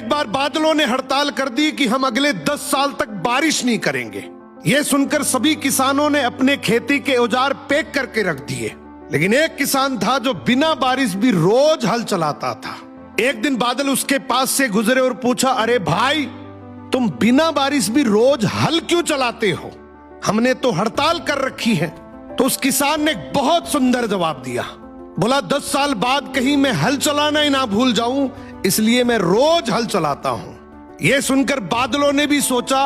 एक बार बादलों ने हड़ताल कर दी कि हम अगले 10 साल तक बारिश नहीं करेंगे। यह सुनकर सभी किसानों ने अपने खेती के औजार पैक करके रख दिए। लेकिन एक किसान था जो बिना बारिश भी रोज हल चलाता था। एक दिन बादल उसके पास से गुजरे और पूछा, अरे भाई, तुम बिना बारिश भी रोज हल क्यों चलाते हो? हमने तो हड़ताल कर रखी है। तो उस किसान ने एक बहुत सुंदर जवाब दिया। बोला, 10 साल बाद कहीं मैं हल चलाना ही ना भूल जाऊं, इसलिए मैं रोज हल चलाता हूं। यह सुनकर बादलों ने भी सोचा,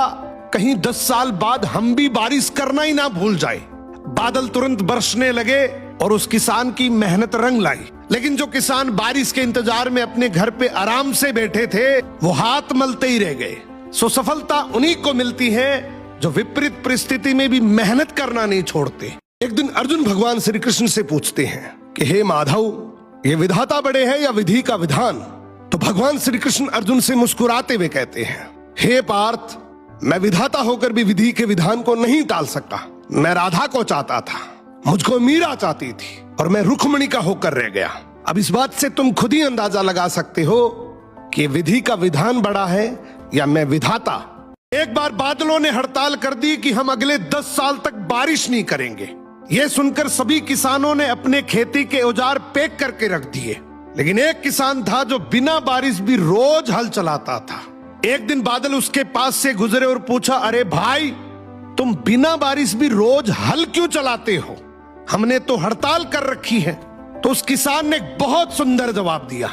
कहीं 10 साल बाद हम भी बारिश करना ही ना भूल जाए। बादल तुरंत बरसने लगे और उस किसान की मेहनत रंग लाई। लेकिन जो किसान बारिश के इंतजार में अपने घर पे आराम से बैठे थे, वो हाथ मलते ही रह गए। सो सफलता उन्हीं को मिलती है जो विपरीत परिस्थिति में भी मेहनत करना नहीं छोड़ते। एक दिन अर्जुन भगवान श्री कृष्ण से पूछते हैं कि हे माधव, ये विधाता बड़े हैं या विधि का विधान? तो भगवान श्री कृष्ण अर्जुन से मुस्कुराते हुए कहते हैं, हे पार्थ, मैं विधाता होकर भी विधि के विधान को नहीं टाल सका। मैं राधा को चाहता था, मुझको मीरा चाहती थी, और मैं रुक्मिणी का होकर रह गया। अब इस बात से तुम खुद ही अंदाजा लगा सकते हो कि विधि का विधान बड़ा है या मैं विधाता। एक बार बादलों ने हड़ताल कर दी कि हम अगले 10 साल तक बारिश नहीं करेंगे। यह सुनकर सभी किसानों ने अपने खेती के औजार पैक करके रख दिए। लेकिन एक किसान था जो बिना बारिश भी रोज हल चलाता था। एक दिन बादल उसके पास से गुजरे और पूछा, अरे भाई, तुम बिना बारिश भी रोज हल क्यों चलाते हो? हमने तो हड़ताल कर रखी है। तो उस किसान ने एक बहुत सुंदर जवाब दिया।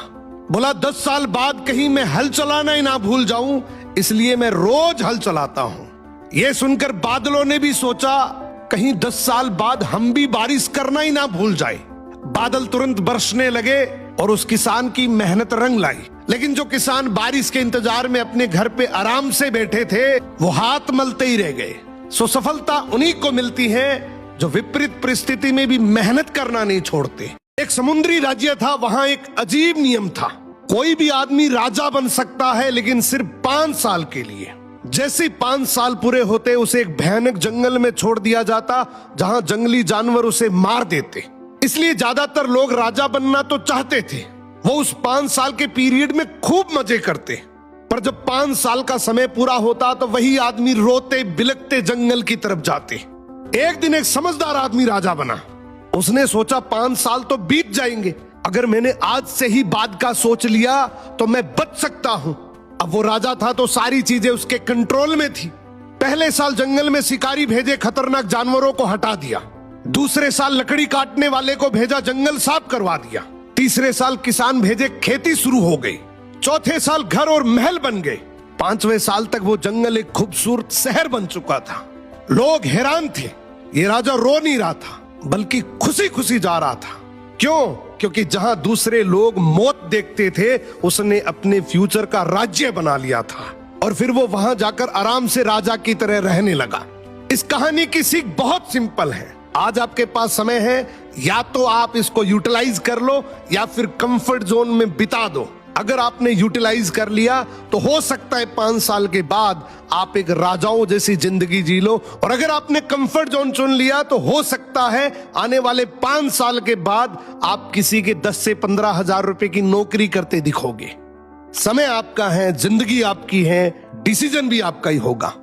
बोला, 10 साल बाद कहीं मैं हल चलाना ही ना भूल जाऊं, इसलिए मैं रोज हल चलाता हूं। यह सुनकर बादलों ने भी सोचा, कहीं 10 साल बाद हम भी बारिश करना ही ना भूल जाए। बादल तुरंत बरसने लगे और उस किसान की मेहनत रंग लाई। लेकिन जो किसान बारिश के इंतजार में अपने घर पे आराम से बैठे थे, वो हाथ मलते ही रह गए। सो सफलता उन्हीं को मिलती है जो विपरीत परिस्थिति में भी मेहनत करना नहीं छोड़ते। एक समुद्री राज्य था, वहां एक अजीब नियम था। कोई भी आदमी राजा बन सकता है, लेकिन सिर्फ 5 साल के लिए। जैसे 5 साल पूरे होते, उसे एक भयानक जंगल में छोड़ दिया जाता, जहां जंगली जानवर उसे मार देते। इसलिए ज्यादातर लोग राजा बनना तो चाहते थे। वो उस 5 साल के पीरियड में खूब मजे करते। पर जब 5 साल का समय पूरा होता, तो वही आदमी रोते बिलखते जंगल की तरफ जाते। एक दिन एक समझदार आदमी राजा बना। उसने सोचा, 5 साल तो बीत जाएंगे, अगर मैंने आज से ही बाद का सोच लिया तो मैं बच सकता हूं। अब वो राजा था तो सारी चीजें उसके कंट्रोल में थी। पहले साल जंगल में शिकारी भेजे, खतरनाक जानवरों को हटा दिया। दूसरे साल लकड़ी काटने वाले को भेजा, जंगल साफ करवा दिया। तीसरे साल किसान भेजे, खेती शुरू हो गई। चौथे साल घर और महल बन गए। 5वें साल तक वो जंगल एक खूबसूरत शहर बन चुका था। लोग हैरान थे। ये राजा रो नहीं रहा था, बल्कि खुशी खुशी जा रहा था। क्यों? क्योंकि जहां दूसरे लोग मौत देखते थे, उसने अपने फ्यूचर का राज्य बना लिया था। और फिर वो वहां जाकर आराम से राजा की तरह रहने लगा। इस कहानी की सीख बहुत सिंपल है। आज आपके पास समय है, या तो आप इसको यूटिलाइज कर लो या फिर कंफर्ट जोन में बिता दो। अगर आपने यूटिलाइज कर लिया तो हो सकता है 5 साल के बाद आप एक राजाओं जैसी जिंदगी जी लो, और अगर आपने कंफर्ट जोन चुन लिया तो हो सकता है आने वाले 5 साल के बाद आप किसी के 10 से 15 हजार रुपए की नौकरी करते दिखोगे। समय आपका है, जिंदगी आपकी है, डिसीजन भी आपका ही होगा।